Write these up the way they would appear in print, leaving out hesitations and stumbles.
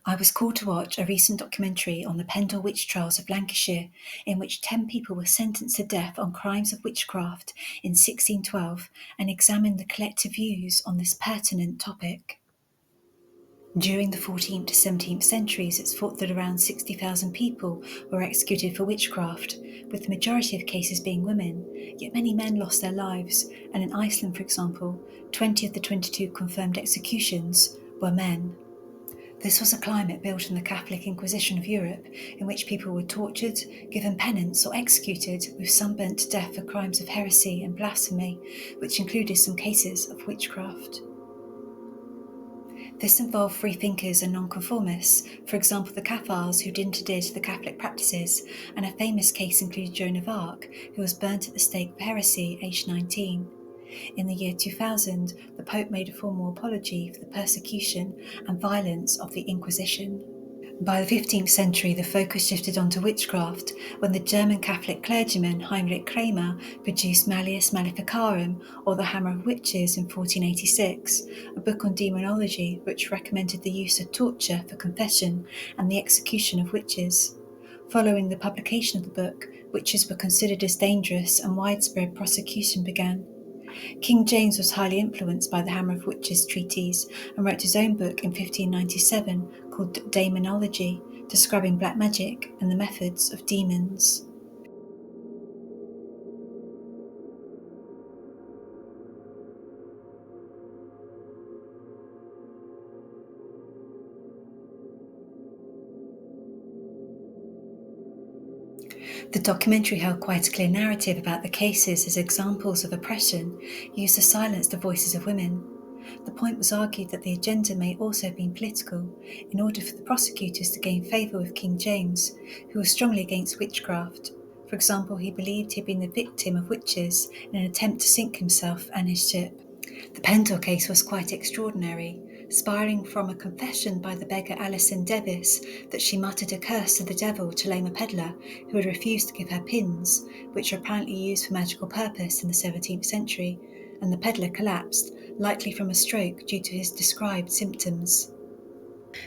I was called to watch a recent documentary on the Pendle witch trials of Lancashire, in which 10 people were sentenced to death on crimes of witchcraft in 1612, and examined the collective views on this pertinent topic. During the 14th to 17th centuries, it's thought that around 60,000 people were executed for witchcraft, with the majority of cases being women, yet many men lost their lives, and in Iceland, for example, 20 of the 22 confirmed executions were men. This was a climate built in the Catholic Inquisition of Europe, in which people were tortured, given penance, or executed, with some burnt to death for crimes of heresy and blasphemy, which included some cases of witchcraft. This involved free thinkers and nonconformists, for example the Cathars who didn't adhere to the Catholic practices, and a famous case included Joan of Arc, who was burnt at the stake for heresy aged 19. In the year 2000, the Pope made a formal apology for the persecution and violence of the Inquisition. By the 15th century, the focus shifted onto witchcraft when the German Catholic clergyman Heinrich Kramer produced Malleus Maleficarum, or The Hammer of Witches, in 1486, a book on demonology which recommended the use of torture for confession and the execution of witches. Following the publication of the book, witches were considered as dangerous and widespread prosecution began. King James was highly influenced by the Hammer of Witches treatise and wrote his own book in 1597 called Daemonology, describing black magic and the methods of demons. The documentary held quite a clear narrative about the cases as examples of oppression used to silence the voices of women. The point was argued that the agenda may also have been political, in order for the prosecutors to gain favour with King James, who was strongly against witchcraft. For example, he believed he'd been the victim of witches in an attempt to sink himself and his ship. The Pendle Case was quite extraordinary, spiralling from a confession by the beggar Alison Devis that she muttered a curse to the devil to lame a peddler who had refused to give her pins, which were apparently used for magical purpose in the 17th century, and the peddler collapsed, likely from a stroke due to his described symptoms.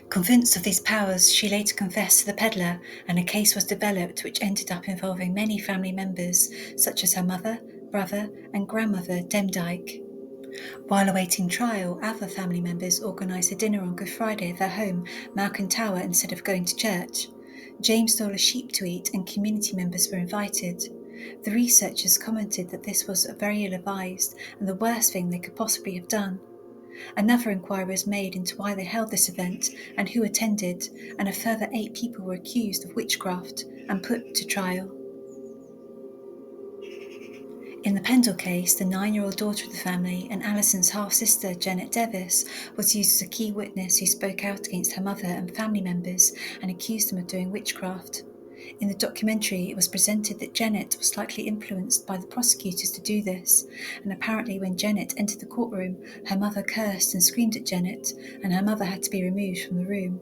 Convinced of these powers, she later confessed to the peddler, and a case was developed which ended up involving many family members, such as her mother, brother, and grandmother Demdike. While awaiting trial, other family members organised a dinner on Good Friday at their home, Malkin Tower, instead of going to church. James stole a sheep to eat and community members were invited. The researchers commented that this was very ill-advised and the worst thing they could possibly have done. Another inquiry was made into why they held this event and who attended, and a further 8 people were accused of witchcraft and put to trial. In the Pendle case, the 9-year-old daughter of the family and Alison's half-sister, Janet Devis, was used as a key witness who spoke out against her mother and family members and accused them of doing witchcraft. In the documentary, it was presented that Janet was likely influenced by the prosecutors to do this, and apparently when Janet entered the courtroom, her mother cursed and screamed at Janet, and her mother had to be removed from the room.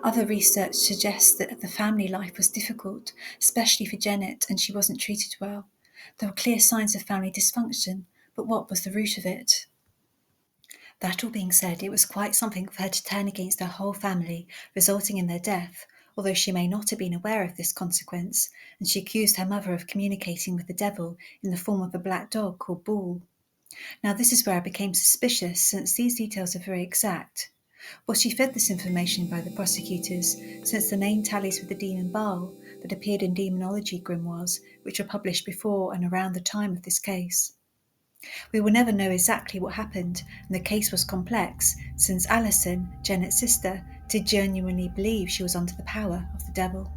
Other research suggests that the family life was difficult, especially for Janet, and she wasn't treated well. There were clear signs of family dysfunction, but what was the root of it? That all being said, it was quite something for her to turn against her whole family, resulting in their death, although she may not have been aware of this consequence, and she accused her mother of communicating with the devil in the form of a black dog called Bull. Now this is where I became suspicious, since these details are very exact. Was she fed this information by the prosecutors, since the name tallies with the demon Baal that appeared in demonology grimoires, which were published before and around the time of this case? We will never know exactly what happened, and the case was complex, since Alison, Janet's sister, did genuinely believe she was under the power of the devil.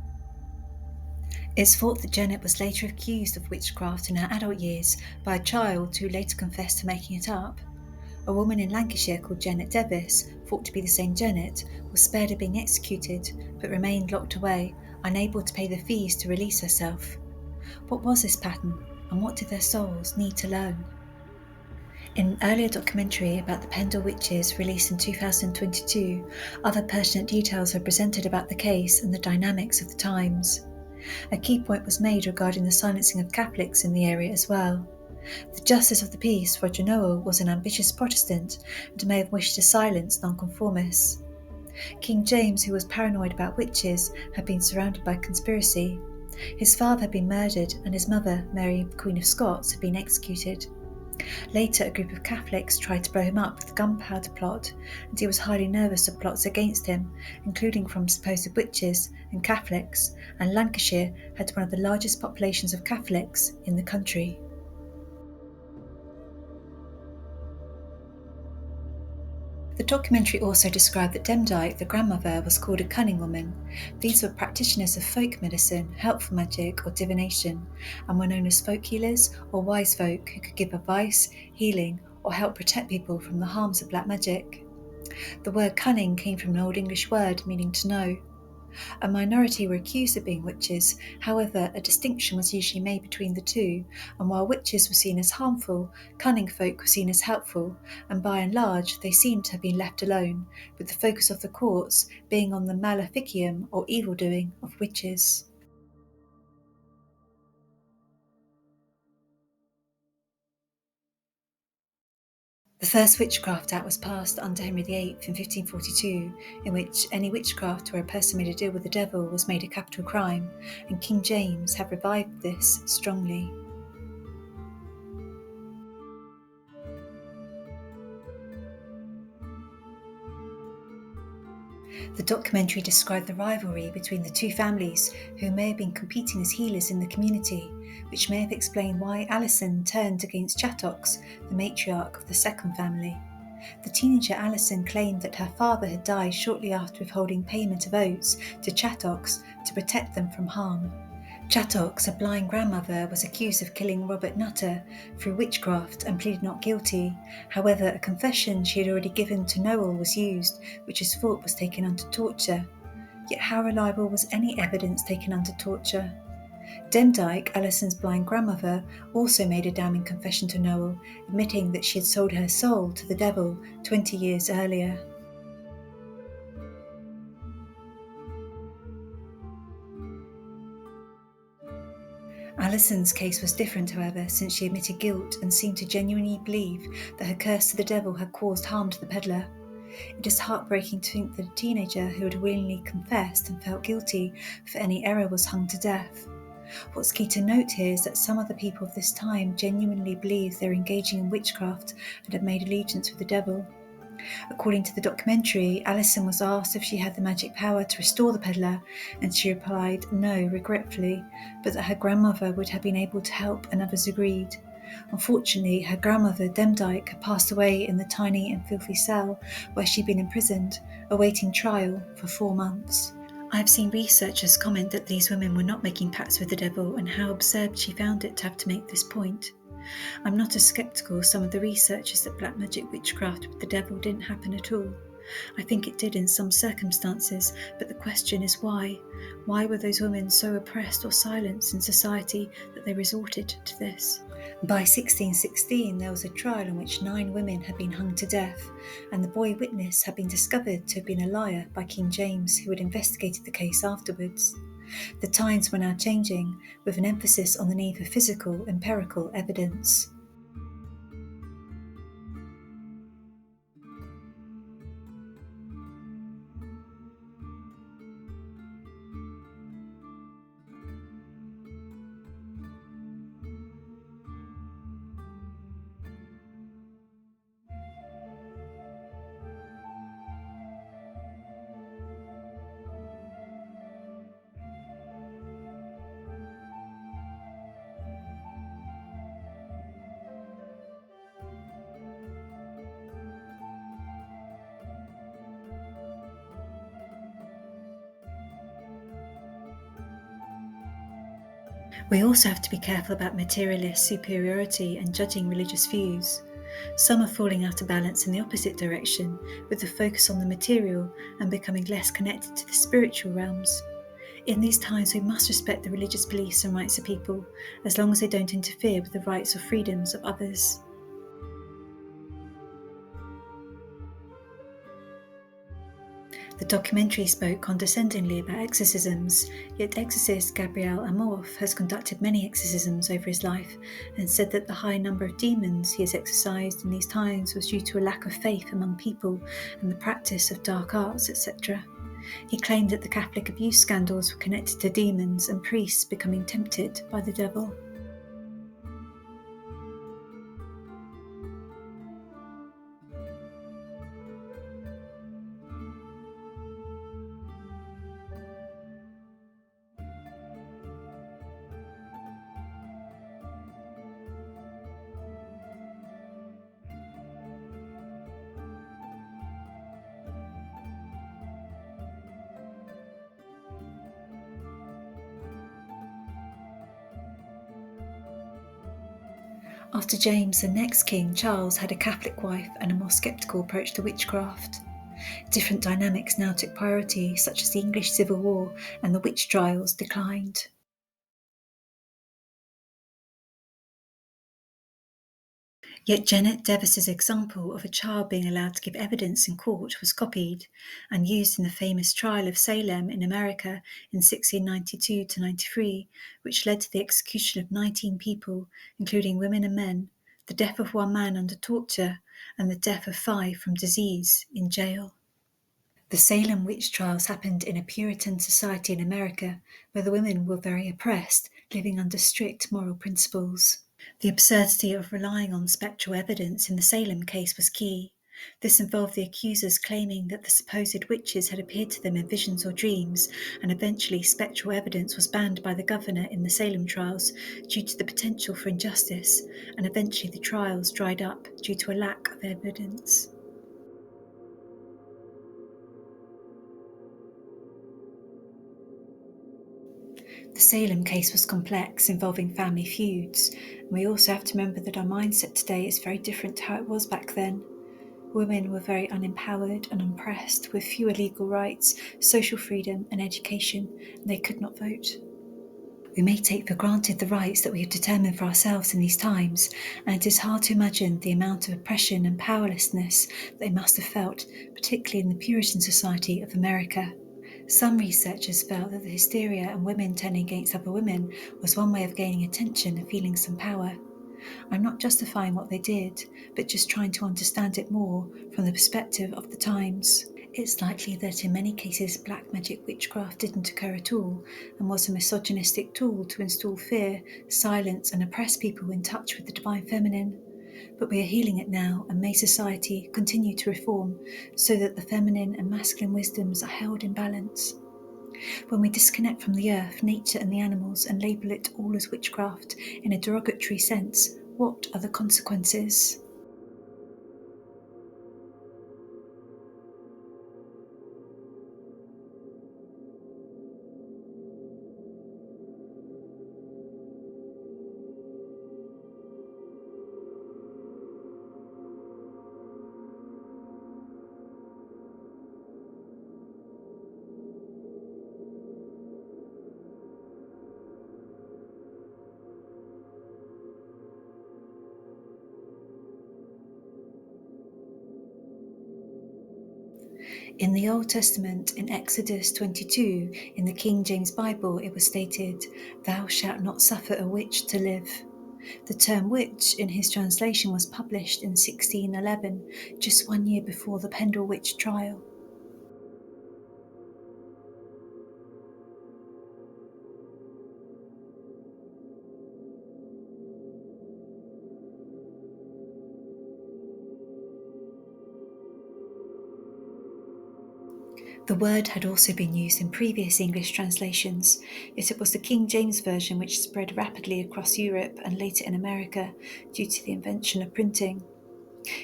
It's thought that Janet was later accused of witchcraft in her adult years by a child who later confessed to making it up. A woman in Lancashire called Janet Devis, thought to be the same Janet, was spared of being executed, but remained locked away, unable to pay the fees to release herself. What was this pattern, and what did their souls need to learn? In an earlier documentary about the Pendle witches released in 2022, other pertinent details are presented about the case and the dynamics of the times. A key point was made regarding the silencing of Catholics in the area as well. The Justice of the Peace, Roger Noel, was an ambitious Protestant and may have wished to silence nonconformists. King James, who was paranoid about witches, had been surrounded by conspiracy. His father had been murdered and his mother, Mary, Queen of Scots, had been executed. Later, a group of Catholics tried to blow him up with the gunpowder plot, and he was highly nervous of plots against him, including from supposed witches and Catholics, and Lancashire had one of the largest populations of Catholics in the country. The documentary also described that Demdike, the grandmother, was called a cunning woman. These were practitioners of folk medicine, helpful magic, or divination, and were known as folk healers or wise folk who could give advice, healing, or help protect people from the harms of black magic. The word cunning came from an Old English word meaning to know. A minority were accused of being witches, however, a distinction was usually made between the two, and while witches were seen as harmful, cunning folk were seen as helpful, and by and large they seem to have been left alone, with the focus of the courts being on the maleficium or evil-doing of witches. The first Witchcraft Act was passed under Henry VIII in 1542, in which any witchcraft where a person made a deal with the devil was made a capital crime, and King James have revived this strongly. The documentary described the rivalry between the two families who may have been competing as healers in the community, which may have explained why Alison turned against Chattox, the matriarch of the second family. The teenager Alison claimed that her father had died shortly after withholding payment of oats to Chattox to protect them from harm. Chattox, a blind grandmother, was accused of killing Robert Nutter through witchcraft and pleaded not guilty. However, a confession she had already given to Noel was used, which is thought was taken under torture. Yet how reliable was any evidence taken under torture? Demdike, Alison's blind grandmother, also made a damning confession to Noel, admitting that she had sold her soul to the devil 20 years earlier. Alison's case was different, however, since she admitted guilt and seemed to genuinely believe that her curse to the devil had caused harm to the peddler. It is heartbreaking to think that a teenager who had willingly confessed and felt guilty for any error was hung to death. What's key to note here is that some of the people of this time genuinely believed they were engaging in witchcraft and had made allegiance with the devil. According to the documentary, Alison was asked if she had the magic power to restore the peddler, and she replied no, regretfully, but that her grandmother would have been able to help, and others agreed. Unfortunately, her grandmother, Demdike, had passed away in the tiny and filthy cell where she'd been imprisoned, awaiting trial for 4 months. I've seen researchers comment that these women were not making pacts with the devil and how absurd she found it to have to make this point. I'm not as sceptical as some of the researchers that black magic witchcraft with the devil didn't happen at all. I think it did in some circumstances, but the question is why? Why were those women so oppressed or silenced in society that they resorted to this? By 1616, there was a trial in which 9 women had been hung to death, and the boy witness had been discovered to have been a liar by King James, who had investigated the case afterwards. The times were now changing, with an emphasis on the need for physical, empirical evidence. We also have to be careful about materialist superiority and judging religious views. Some are falling out of balance in the opposite direction, with the focus on the material and becoming less connected to the spiritual realms. In these times, we must respect the religious beliefs and rights of people, as long as they don't interfere with the rights or freedoms of others. The documentary spoke condescendingly about exorcisms, yet exorcist Gabriel Amorth has conducted many exorcisms over his life and said that the high number of demons he has exorcised in these times was due to a lack of faith among people and the practice of dark arts, etc. He claimed that the Catholic abuse scandals were connected to demons and priests becoming tempted by the devil. After James, the next king, Charles, had a Catholic wife and a more sceptical approach to witchcraft. Different dynamics now took priority, such as the English Civil War and the witch trials declined. Yet Janet Davis's example of a child being allowed to give evidence in court was copied and used in the famous trial of Salem in America in 1692-93, which led to the execution of 19 people, including women and men, the death of one man under torture, and the death of 5 from disease in jail. The Salem witch trials happened in a Puritan society in America, where the women were very oppressed, living under strict moral principles. The absurdity of relying on spectral evidence in the Salem case was key. This involved the accusers claiming that the supposed witches had appeared to them in visions or dreams, and eventually spectral evidence was banned by the governor in the Salem trials due to the potential for injustice, and eventually the trials dried up due to a lack of evidence. The Salem case was complex, involving family feuds, and we also have to remember that our mindset today is very different to how it was back then. Women were very unempowered and oppressed, with fewer legal rights, social freedom and education, and they could not vote. We may take for granted the rights that we have determined for ourselves in these times, and it is hard to imagine the amount of oppression and powerlessness they must have felt, particularly in the Puritan Society of America. Some researchers felt that the hysteria and women turning against other women was one way of gaining attention and feeling some power. I'm not justifying what they did, but just trying to understand it more from the perspective of the times. It's likely that in many cases black magic witchcraft didn't occur at all and was a misogynistic tool to install fear, silence and oppress people in touch with the divine feminine. But we are healing it now, and may society continue to reform so that the feminine and masculine wisdoms are held in balance. When we disconnect from the earth, nature and the animals and label it all as witchcraft in a derogatory sense, what are the consequences? In the Old Testament, in Exodus 22, in the King James Bible, it was stated, "Thou shalt not suffer a witch to live." The term witch in his translation was published in 1611, just 1 year before the Pendle witch trial. The word had also been used in previous English translations, yet it was the King James Version which spread rapidly across Europe and later in America due to the invention of printing.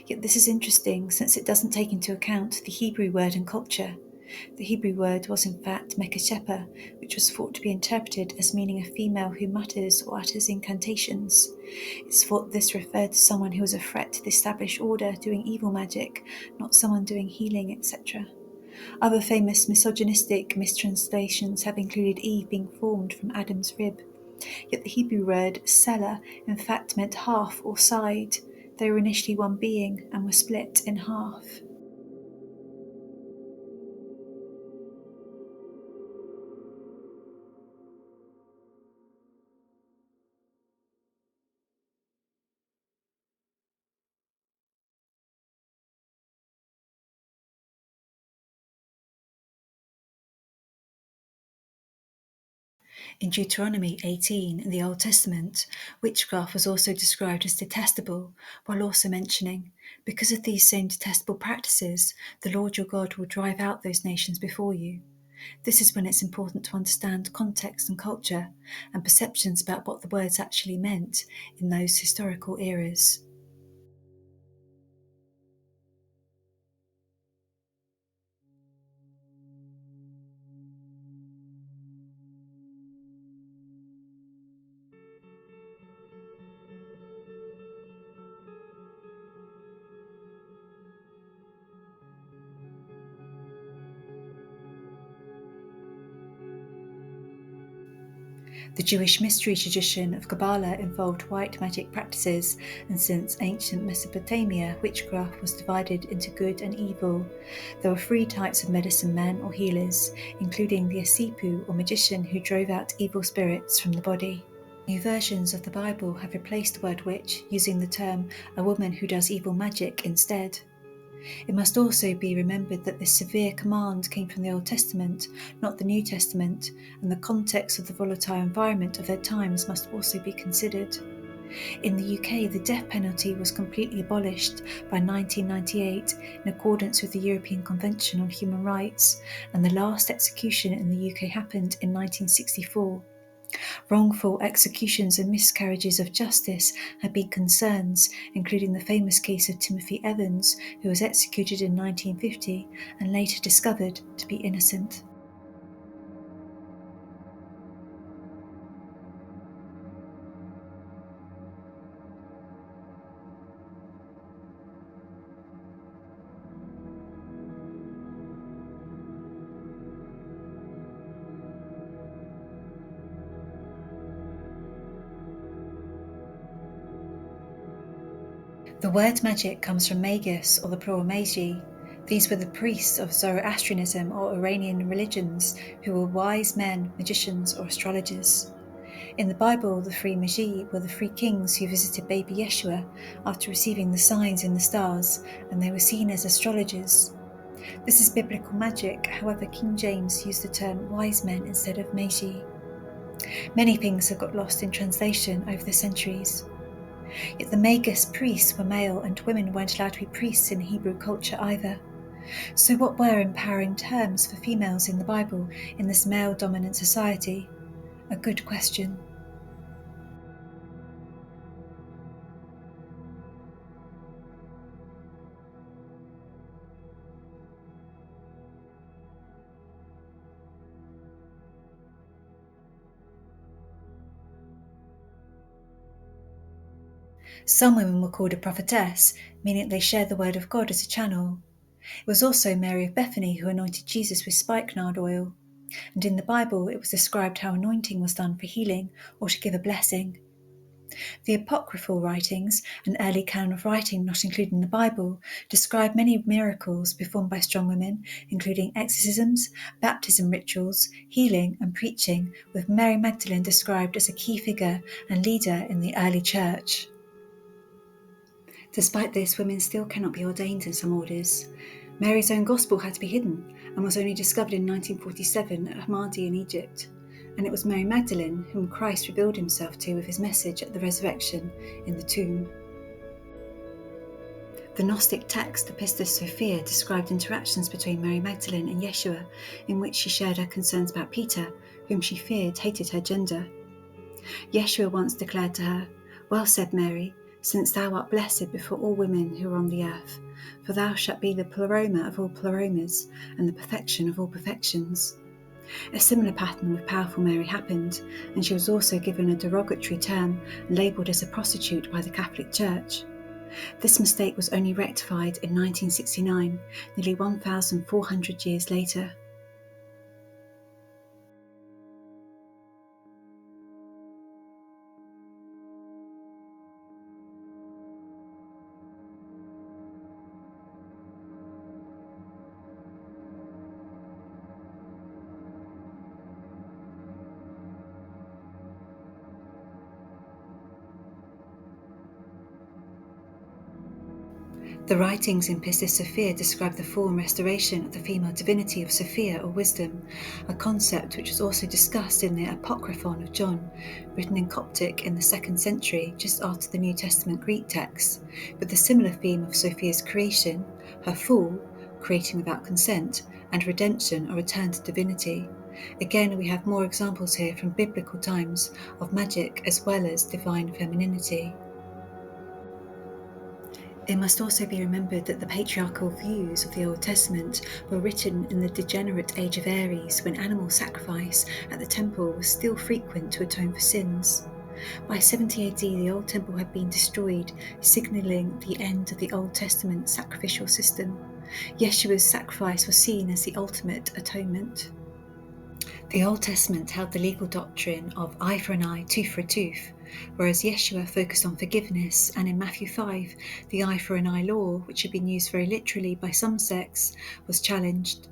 Yet this is interesting since it doesn't take into account the Hebrew word and culture. The Hebrew word was in fact mekashepa, which was thought to be interpreted as meaning a female who mutters or utters incantations. It's thought this referred to someone who was a threat to the established order doing evil magic, not someone doing healing, etc. Other famous misogynistic mistranslations have included Eve being formed from Adam's rib. Yet the Hebrew word "selah" in fact meant half or side. They were initially one being and were split in half. In Deuteronomy 18 in the Old Testament, witchcraft was also described as detestable, while also mentioning, because of these same detestable practices, the Lord your God will drive out those nations before you. This is when it's important to understand context and culture and perceptions about what the words actually meant in those historical eras. The Jewish mystery tradition of Kabbalah involved white magic practices, and since ancient Mesopotamia, witchcraft was divided into good and evil. There were three types of medicine men or healers, including the Asipu or magician who drove out evil spirits from the body. New versions of the Bible have replaced the word witch, using the term a woman who does evil magic instead. It must also be remembered that this severe command came from the Old Testament, not the New Testament, and the context of the volatile environment of their times must also be considered. In the UK, the death penalty was completely abolished by 1998 in accordance with the European Convention on Human Rights, and the last execution in the UK happened in 1964. Wrongful executions and miscarriages of justice have been concerns, including the famous case of Timothy Evans, who was executed in 1950 and later discovered to be innocent. The word magic comes from magus, or the plural magi. These were the priests of Zoroastrianism or Iranian religions who were wise men, magicians, or astrologers. In the Bible, the three magi were the three kings who visited baby Yeshua after receiving the signs in the stars, and they were seen as astrologers. This is biblical magic, however King James used the term wise men instead of magi. Many things have got lost in translation over the centuries. Yet the magus priests were male and women weren't allowed to be priests in Hebrew culture either. So what were empowering terms for females in the Bible in this male-dominant society? A good question. Some women were called a prophetess, meaning they shared the word of God as a channel. It was also Mary of Bethany who anointed Jesus with spikenard oil, and in the Bible it was described how anointing was done for healing or to give a blessing. The apocryphal writings, an early canon of writing not included in the Bible, describe many miracles performed by strong women, including exorcisms, baptism rituals, healing and preaching, with Mary Magdalene described as a key figure and leader in the early church. Despite this, women still cannot be ordained in some orders. Mary's own gospel had to be hidden and was only discovered in 1947 at Hamadi in Egypt. And it was Mary Magdalene whom Christ revealed himself to with his message at the resurrection in the tomb. The Gnostic text, the Pistis Sophia, described interactions between Mary Magdalene and Yeshua, in which she shared her concerns about Peter, whom she feared hated her gender. Yeshua once declared to her, "Well said, Mary, since thou art blessed before all women who are on the earth, for thou shalt be the pleroma of all pleromas, and the perfection of all perfections." A similar pattern with powerful Mary happened, and she was also given a derogatory term and labelled as a prostitute by the Catholic Church. This mistake was only rectified in 1969, nearly 1,400 years later. The writings in Pistis Sophia describe the fall and restoration of the female divinity of Sophia or wisdom, a concept which was also discussed in the Apocryphon of John, written in Coptic in the 2nd century just after the New Testament Greek text, with the similar theme of Sophia's creation, her fall, creating without consent, and redemption or return to divinity. Again, we have more examples here from biblical times of magic as well as divine femininity. It must also be remembered that the patriarchal views of the Old Testament were written in the degenerate age of Aries, when animal sacrifice at the temple was still frequent to atone for sins. By 70 AD, the Old Temple had been destroyed, signalling the end of the Old Testament sacrificial system. Yeshua's sacrifice was seen as the ultimate atonement. The Old Testament held the legal doctrine of eye for an eye, tooth for a tooth, whereas Yeshua focused on forgiveness, and in Matthew 5, the eye for an eye law, which had been used very literally by some sects, was challenged.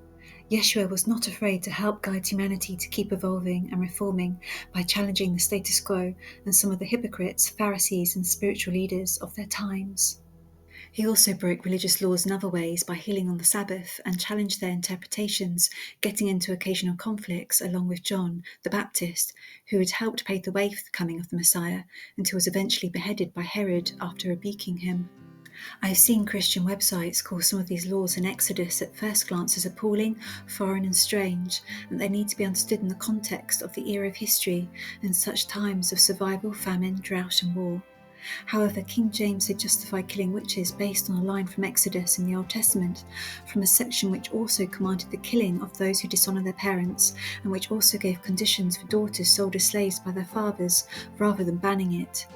Yeshua was not afraid to help guide humanity to keep evolving and reforming by challenging the status quo and some of the hypocrites, Pharisees, and spiritual leaders of their times. He also broke religious laws in other ways by healing on the Sabbath and challenged their interpretations, getting into occasional conflicts along with John the Baptist, who had helped pave the way for the coming of the Messiah and who was eventually beheaded by Herod after rebuking him. I have seen Christian websites call some of these laws in Exodus at first glance as appalling, foreign and strange, and they need to be understood in the context of the era of history and such times of survival, famine, drought and war. However, King James had justified killing witches based on a line from Exodus in the Old Testament, from a section which also commanded the killing of those who dishonour their parents, and which also gave conditions for daughters sold as slaves by their fathers, rather than banning it.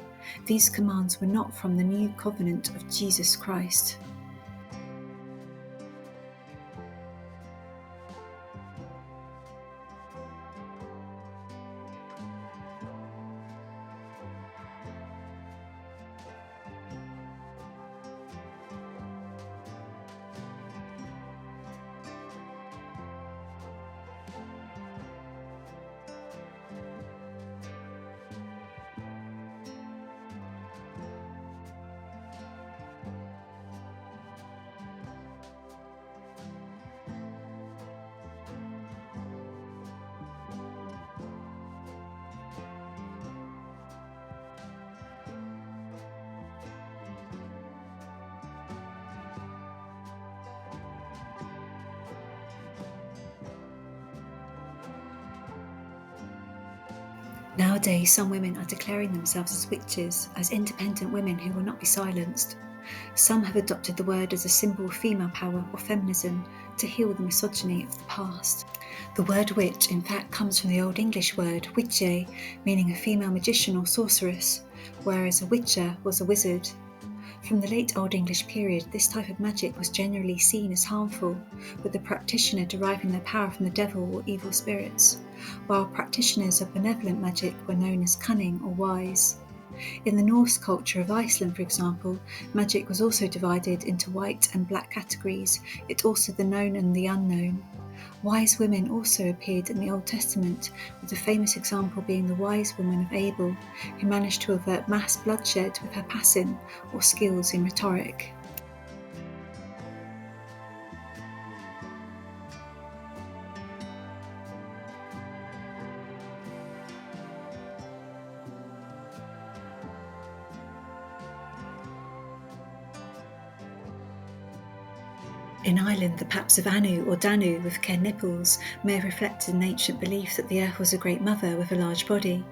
These commands were not from the new covenant of Jesus Christ. Nowadays, some women are declaring themselves as witches, as independent women who will not be silenced. Some have adopted the word as a symbol of female power or feminism to heal the misogyny of the past. The word witch, in fact, comes from the Old English word witche, meaning a female magician or sorceress, whereas a witcher was a wizard. From the late Old English period, this type of magic was generally seen as harmful, with the practitioner deriving their power from the devil or evil spirits, while practitioners of benevolent magic were known as cunning or wise. In the Norse culture of Iceland, for example, magic was also divided into white and black categories, yet also the known and the unknown. Wise women also appeared in the Old Testament, with the famous example being the wise woman of Abel, who managed to avert mass bloodshed with her passim, or skills in rhetoric. In Ireland, the paps of Anu or Danu with care nipples may have reflected an ancient belief that the earth was a great mother with a large body.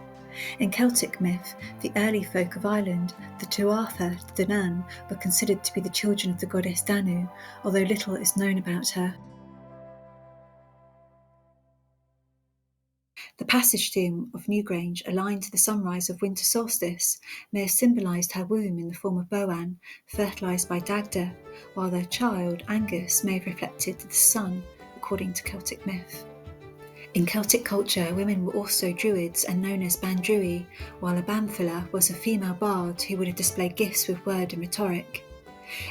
In Celtic myth, the early folk of Ireland, the Tuatha De Danann, were considered to be the children of the goddess Danu, although little is known about her. The passage tomb of Newgrange, aligned to the sunrise of winter solstice, may have symbolised her womb in the form of Boan, fertilised by Dagda, while their child, Angus, may have reflected the sun, according to Celtic myth. In Celtic culture, women were also druids and known as bandrui, while a banfilla was a female bard who would have displayed gifts with word and rhetoric.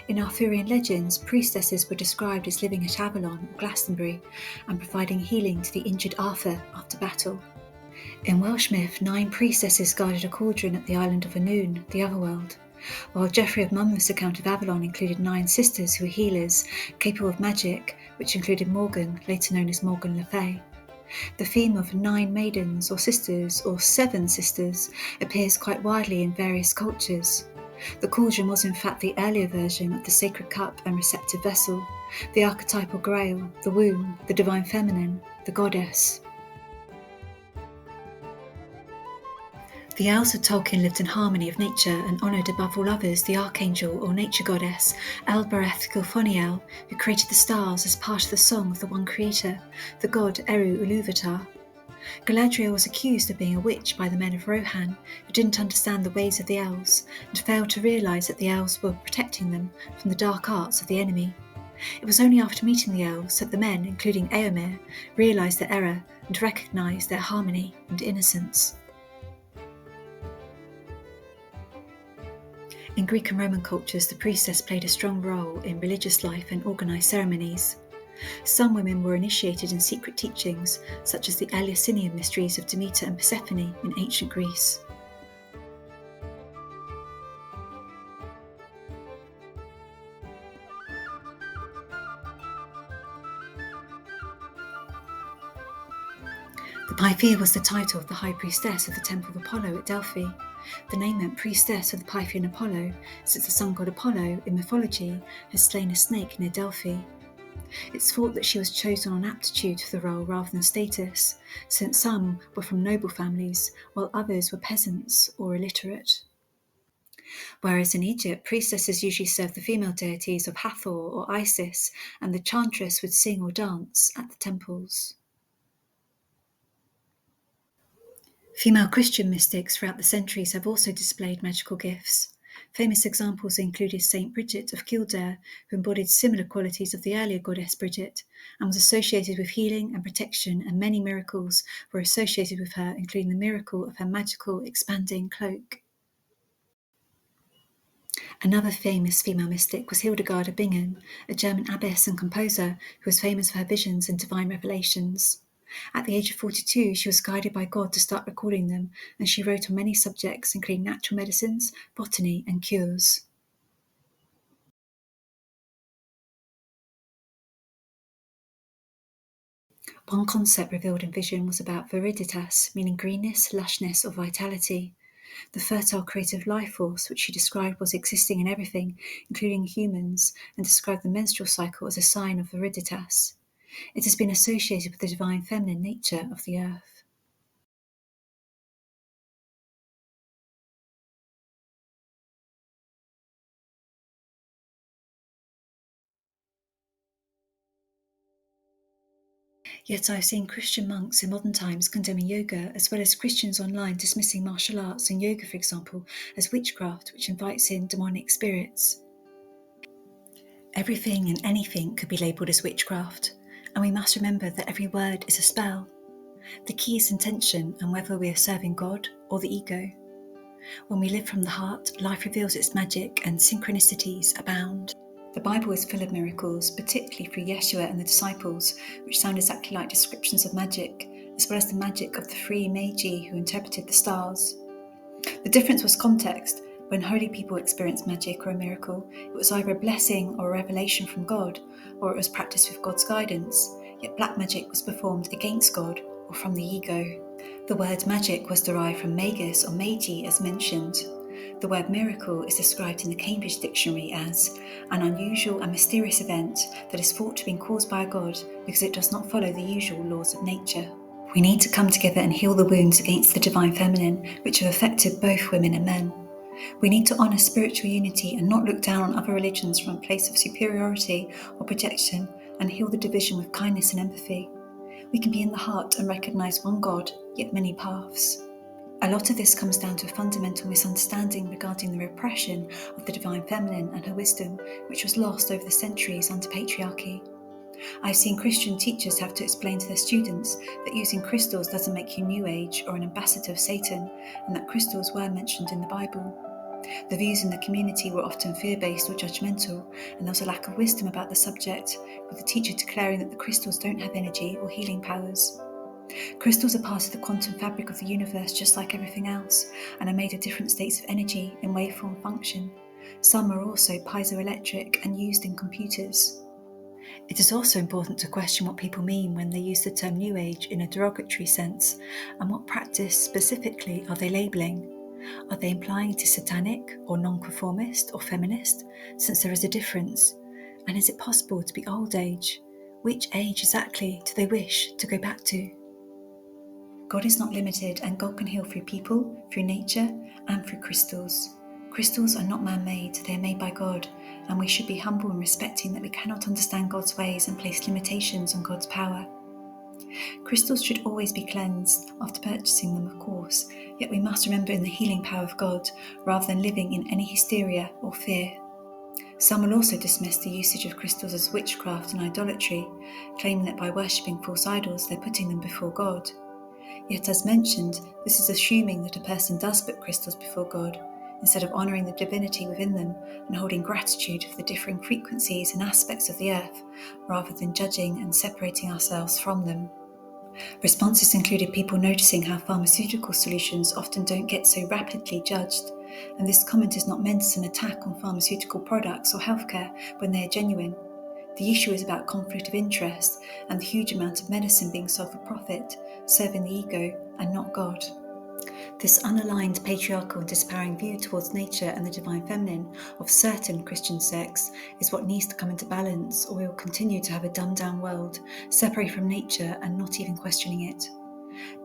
In Arthurian legends, priestesses were described as living at Avalon or Glastonbury and providing healing to the injured Arthur after battle. In Welsh myth, 9 priestesses guarded a cauldron at the island of Annwn, the otherworld. while Geoffrey of Monmouth's account of Avalon included 9 sisters who were healers, capable of magic, which included Morgan, later known as Morgan Le Fay. The theme of 9 maidens or sisters or 7 sisters appears quite widely in various cultures. The cauldron was in fact the earlier version of the sacred cup and receptive vessel, the archetypal grail, the womb, the divine feminine, the goddess. The elves of Tolkien lived in harmony of nature and honoured above all others the archangel or nature goddess Elbereth Gilfoniel, who created the stars as part of the song of the one creator, the god Eru Ilúvatar. Galadriel was accused of being a witch by the men of Rohan, who didn't understand the ways of the elves and failed to realise that the elves were protecting them from the dark arts of the enemy. It was only after meeting the elves that the men, including Éomer, realised their error and recognised their harmony and innocence. In Greek and Roman cultures, the priestess played a strong role in religious life and organised ceremonies. Some women were initiated in secret teachings, such as the Eleusinian mysteries of Demeter and Persephone in ancient Greece. The Pythia was the title of the high priestess of the Temple of Apollo at Delphi. The name meant priestess of the Pythian Apollo, since the sun god Apollo, in mythology, has slain a snake near Delphi. It's thought that she was chosen on aptitude for the role rather than status, since some were from noble families, while others were peasants or illiterate. Whereas in Egypt, priestesses usually served the female deities of Hathor or Isis, and the chantress would sing or dance at the temples. Female Christian mystics throughout the centuries have also displayed magical gifts. Famous examples included Saint Bridget of Kildare, who embodied similar qualities of the earlier goddess Bridget, and was associated with healing and protection, and many miracles were associated with her, including the miracle of her magical expanding cloak. Another famous female mystic was Hildegard of Bingen, a German abbess and composer who was famous for her visions and divine revelations. At the age of 42, she was guided by God to start recording them, and she wrote on many subjects, including natural medicines, botany, and cures. One concept revealed in vision was about viriditas, meaning greenness, lushness, or vitality. The fertile creative life force, which she described was existing in everything, including humans, and described the menstrual cycle as a sign of viriditas. It has been associated with the divine feminine nature of the earth. Yet I have seen Christian monks in modern times condemning yoga, as well as Christians online dismissing martial arts and yoga, for example, as witchcraft, which invites in demonic spirits. Everything and anything could be labelled as witchcraft, and we must remember that every word is a spell. The key is intention and whether we are serving God or the ego. When we live from the heart, life reveals its magic and synchronicities abound. The Bible is full of miracles, particularly through Yeshua and the disciples, which sound exactly like descriptions of magic, as well as the magic of the 3 magi who interpreted the stars. The difference was context. When holy people experienced magic or a miracle, it was either a blessing or a revelation from God, or it was practiced with God's guidance, yet black magic was performed against God or from the ego. The word magic was derived from magus or magi as mentioned. The word miracle is described in the Cambridge Dictionary as an unusual and mysterious event that is thought to have been caused by a god because it does not follow the usual laws of nature. We need to come together and heal the wounds against the divine feminine, which have affected both women and men. We need to honour spiritual unity and not look down on other religions from a place of superiority or projection, and heal the division with kindness and empathy. We can be in the heart and recognise one God, yet many paths. A lot of this comes down to a fundamental misunderstanding regarding the repression of the divine feminine and her wisdom, which was lost over the centuries under patriarchy. I've seen Christian teachers have to explain to their students that using crystals doesn't make you New Age or an ambassador of Satan, and that crystals were mentioned in the Bible. The views in the community were often fear-based or judgmental, and there was a lack of wisdom about the subject, with the teacher declaring that the crystals don't have energy or healing powers. Crystals are part of the quantum fabric of the universe just like everything else, and are made of different states of energy in waveform function. Some are also piezoelectric and used in computers. It is also important to question what people mean when they use the term New Age in a derogatory sense, and what practice specifically are they labelling? Are they implying it is satanic, or non-conformist, or feminist, since there is a difference? And is it possible to be old age? Which age exactly do they wish to go back to? God is not limited, and God can heal through people, through nature, and through crystals. Crystals are not man-made, they are made by God, and we should be humble and respecting that we cannot understand God's ways and place limitations on God's power. Crystals should always be cleansed after purchasing them, of course, yet we must remember in the healing power of God, rather than living in any hysteria or fear. Some will also dismiss the usage of crystals as witchcraft and idolatry, claiming that by worshipping false idols they're putting them before God. Yet, as mentioned, this is assuming that a person does put crystals before God, instead of honouring the divinity within them and holding gratitude for the differing frequencies and aspects of the earth, rather than judging and separating ourselves from them. Responses included people noticing how pharmaceutical solutions often don't get so rapidly judged, and this comment is not meant as an attack on pharmaceutical products or healthcare when they are genuine. The issue is about conflict of interest and the huge amount of medicine being sold for profit, serving the ego and not God. This unaligned patriarchal and disempowering view towards nature and the divine feminine of certain Christian sects is what needs to come into balance, or we will continue to have a dumbed-down world, separated from nature and not even questioning it.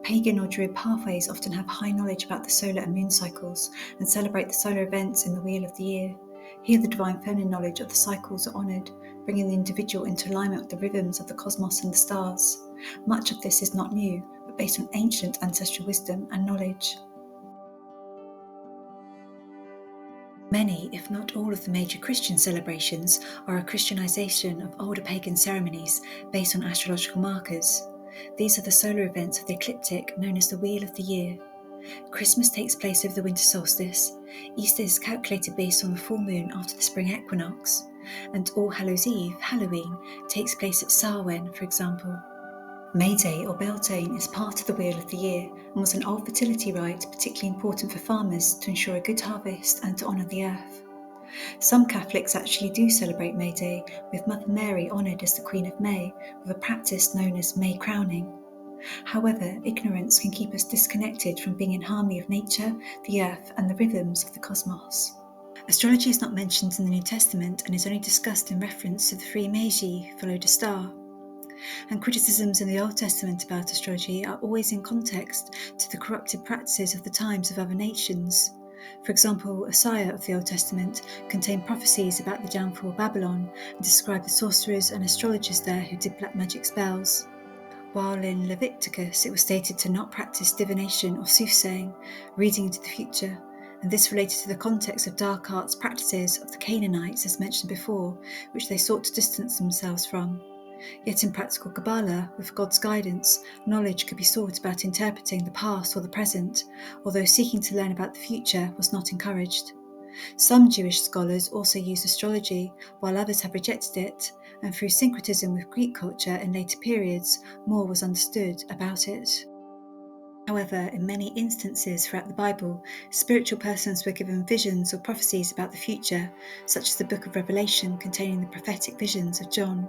Pagan or Druid pathways often have high knowledge about the solar and moon cycles and celebrate the solar events in the wheel of the year. Here the divine feminine knowledge of the cycles are honoured, bringing the individual into alignment with the rhythms of the cosmos and the stars. Much of this is not new, but based on ancient ancestral wisdom and knowledge. Many, if not all, of the major Christian celebrations are a Christianization of older pagan ceremonies based on astrological markers. These are the solar events of the ecliptic, known as the Wheel of the Year. Christmas takes place over the winter solstice, Easter is calculated based on the full moon after the spring equinox, and All Hallows Eve, Halloween, takes place at Samhain, for example. May Day or Beltane is part of the Wheel of the Year and was an old fertility rite particularly important for farmers to ensure a good harvest and to honour the earth. Some Catholics actually do celebrate May Day, with Mother Mary honoured as the Queen of May, with a practice known as May crowning. However, ignorance can keep us disconnected from being in harmony with nature, the earth, and the rhythms of the cosmos. Astrology is not mentioned in the New Testament and is only discussed in reference to the three Magi followed a star. And criticisms in the Old Testament about astrology are always in context to the corrupted practices of the times of other nations. For example, Isaiah of the Old Testament contained prophecies about the downfall of Babylon and described the sorcerers and astrologers there who did black magic spells. While in Leviticus it was stated to not practice divination or soothsaying, reading into the future, and this related to the context of dark arts practices of the Canaanites as mentioned before, which they sought to distance themselves from. Yet in practical Kabbalah, with God's guidance, knowledge could be sought about interpreting the past or the present, although seeking to learn about the future was not encouraged. Some Jewish scholars also use astrology, while others have rejected it, and through syncretism with Greek culture in later periods, more was understood about it. However, in many instances throughout the Bible, spiritual persons were given visions or prophecies about the future, such as the Book of Revelation containing the prophetic visions of John.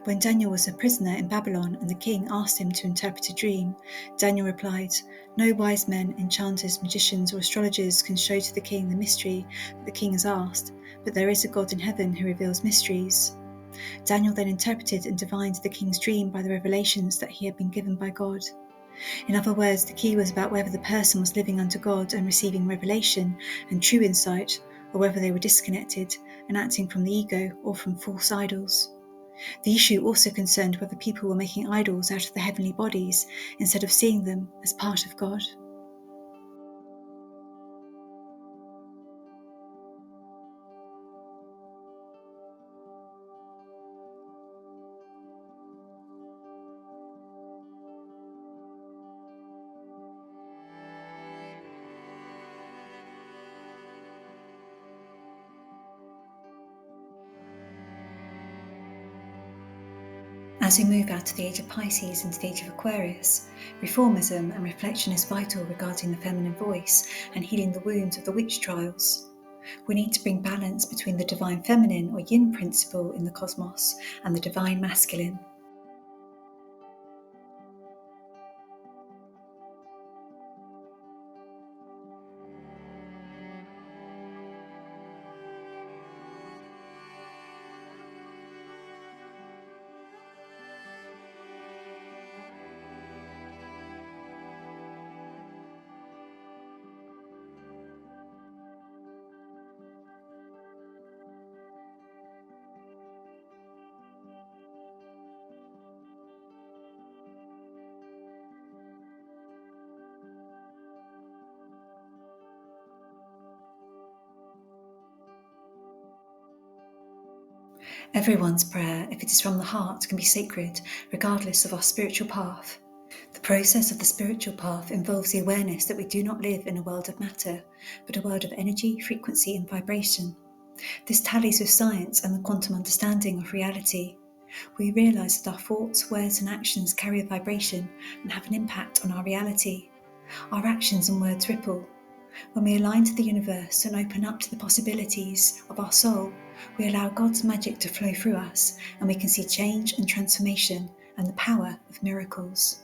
When Daniel was a prisoner in Babylon and the king asked him to interpret a dream, Daniel replied, "No wise men, enchanters, magicians, or astrologers can show to the king the mystery that the king has asked, but there is a God in heaven who reveals mysteries." Daniel then interpreted and divined the king's dream by the revelations that he had been given by God. In other words, the key was about whether the person was living under God and receiving revelation and true insight, or whether they were disconnected and acting from the ego or from false idols. The issue also concerned whether people were making idols out of the heavenly bodies instead of seeing them as part of God. As we move out of the age of Pisces into the age of Aquarius, reformism and reflection is vital regarding the feminine voice and healing the wounds of the witch trials. We need to bring balance between the divine feminine or yin principle in the cosmos and the divine masculine. Everyone's prayer, if it is from the heart, can be sacred, regardless of our spiritual path. The process of the spiritual path involves the awareness that we do not live in a world of matter, but a world of energy, frequency, and vibration. This tallies with science and the quantum understanding of reality. We realise that our thoughts, words, and actions carry a vibration and have an impact on our reality. Our actions and words ripple. When we align to the universe and open up to the possibilities of our soul, we allow God's magic to flow through us, and we can see change and transformation and the power of miracles.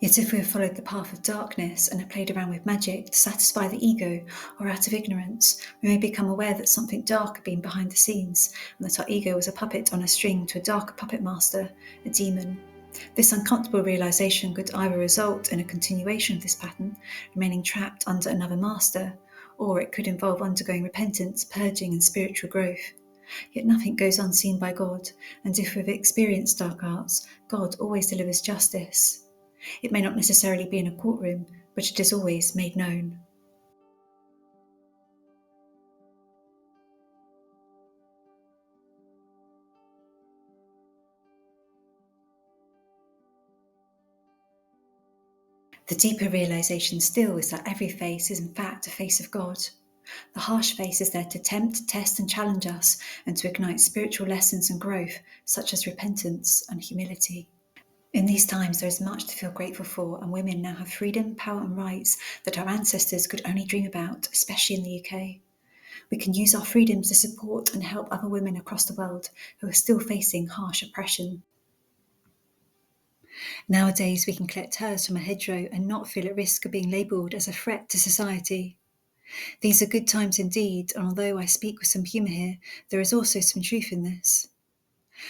Yet if we have followed the path of darkness and have played around with magic to satisfy the ego or out of ignorance, we may become aware that something dark had been behind the scenes and that our ego was a puppet on a string to a darker puppet master, a demon. This uncomfortable realization could either result in a continuation of this pattern, remaining trapped under another master, or it could involve undergoing repentance, purging, and spiritual growth. Yet nothing goes unseen by God, and if we've experienced dark arts, God always delivers justice. It may not necessarily be in a courtroom, but it is always made known. The deeper realization still is that every face is in fact a face of God. The harsh face is there to tempt, test, and challenge us, and to ignite spiritual lessons and growth, such as repentance and humility. In these times, there is much to feel grateful for, and women now have freedom, power, and rights that our ancestors could only dream about, especially in the UK. We can use our freedoms to support and help other women across the world who are still facing harsh oppression. Nowadays, we can collect hers from a hedgerow and not feel at risk of being labelled as a threat to society. These are good times indeed, and although I speak with some humour here, there is also some truth in this.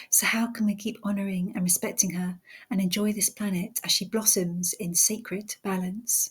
So how can we keep honouring and respecting her and enjoy this planet as she blossoms in sacred balance?